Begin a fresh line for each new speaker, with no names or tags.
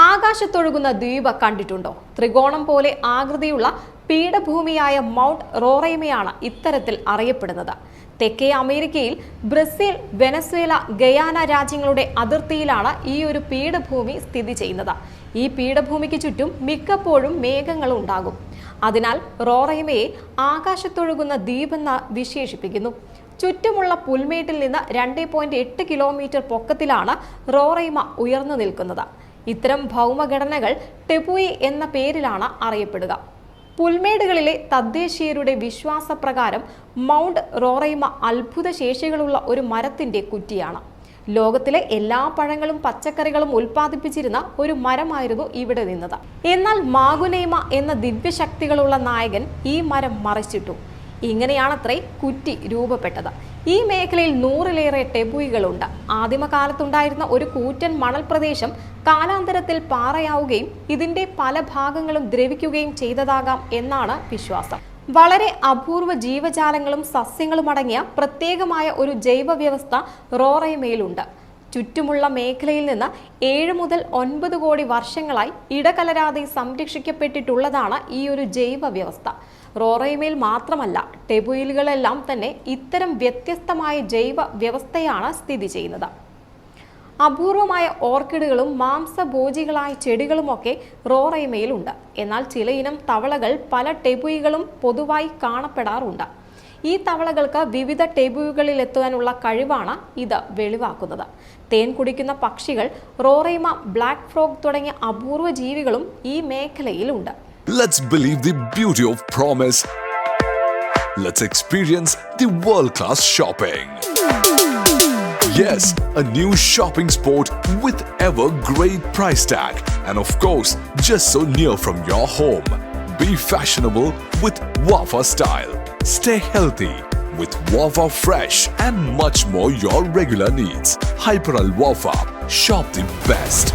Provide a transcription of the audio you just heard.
ആകാശത്തൊഴുകുന്ന ദ്വീപ് കണ്ടിട്ടുണ്ടോ? ത്രികോണം പോലെ ആകൃതിയുള്ള പീഠഭൂമിയായ മൗണ്ട് റോറൈമയാണ് ഇത്തരത്തിൽ അറിയപ്പെടുന്നത്. തെക്കേ അമേരിക്കയിൽ ബ്രസീൽ, വെനസ്വേല, ഗയാന രാജ്യങ്ങളുടെ അതിർത്തിയിലാണ് ഈ ഒരു പീഠഭൂമി സ്ഥിതി ചെയ്യുന്നത്. ഈ പീഠഭൂമിക്ക് ചുറ്റും മിക്കപ്പോഴും മേഘങ്ങൾ ഉണ്ടാകും. അതിനാൽ റോറൈമയെ ആകാശത്തൊഴുകുന്ന ദ്വീപെന്ന് വിശേഷിപ്പിക്കുന്നു. ചുറ്റുമുള്ള പുൽമേട്ടിൽ നിന്ന് 2.8 കിലോമീറ്റർ പൊക്കത്തിലാണ് റോറൈമ ഉയർന്നു നിൽക്കുന്നത്. ഇത്തരം ഭൗമഘടനകൾ ടെപുയി എന്ന പേരിലാണ് അറിയപ്പെടുക. പുൽമേടുകളിലെ തദ്ദേശീയരുടെ വിശ്വാസപ്രകാരം മൗണ്ട് റോറൈമ അത്ഭുത ശേഷികളുള്ള ഒരു മരത്തിന്റെ കുറ്റിയാണ്. ലോകത്തിലെ എല്ലാ പഴങ്ങളും പച്ചക്കറികളും ഉൽപ്പാദിപ്പിച്ചിരുന്ന ഒരു മരമായിരുന്നു ഇവിടെ നിന്നത്. എന്നാൽ മാഗുനൈമ എന്ന ദിവ്യശക്തികളുള്ള നായകൻ ഈ മരം മറിച്ചിട്ടു. ഇങ്ങനെയാണത്രേ കുറ്റി രൂപപ്പെട്ടത്. ഈ മേഖലയിൽ 100-ലേറെ ടെപുയികളുണ്ട്. ആദിമകാലത്തുണ്ടായിരുന്ന ഒരു കൂറ്റൻ മണൽ പ്രദേശം കാലാന്തരത്തിൽ പാറയാവുകയും ഇതിന്റെ പല ഭാഗങ്ങളും ദ്രവിക്കുകയും ചെയ്തതാകാം എന്നാണ് വിശ്വാസം. വളരെ അപൂർവ ജീവജാലങ്ങളും സസ്യങ്ങളും അടങ്ങിയ പ്രത്യേകമായ ഒരു ജൈവ വ്യവസ്ഥ റോറൈമയിലുണ്ട്. ചുറ്റുമുള്ള മേഖലയിൽ നിന്ന് 7 മുതൽ 9 കോടി വർഷങ്ങളായി ഇടകലരാതെ സംരക്ഷിക്കപ്പെട്ടിട്ടുള്ളതാണ് ഈ ഒരു ജൈവ വ്യവസ്ഥ. റോറൈമയിൽ മാത്രമല്ല, ടെപുയിലുകളെല്ലാം തന്നെ ഇത്തരം വ്യത്യസ്തമായ ജൈവ വ്യവസ്ഥയാണ് സ്ഥിതി ചെയ്യുന്നത്. അപൂർവമായ ഓർക്കിഡുകളും മാംസഭോജികളായ ചെടികളുമൊക്കെ റോറൈമയിലുണ്ട്. എന്നാൽ ചിലയിനം തവളകൾ പല ടെപുയികളും പൊതുവായി കാണപ്പെടാറുണ്ട്. ഈ തവളകൾക്ക് വിവിധ ടെപുയികളിൽ എത്താനുള്ള കഴിവാണ് ഇത് വെളിവാക്കുന്നത്. തേൻ കുടിക്കുന്ന പക്ഷികൾ, റോറൈമ, ബ്ലാക്ക് ഫ്രോഗ് തുടങ്ങിയ അപൂർവ ജീവികളും ഈ മേഖലയിലുണ്ട്.
Let's believe the beauty of promise. Let's experience the world-class shopping. Yes, a new shopping spot with ever great price tag, and of course, just so near from your home. Be fashionable with Wafa style. Stay healthy with Wafa Fresh and much more your regular needs. Hyper Al Wafa, shop the best.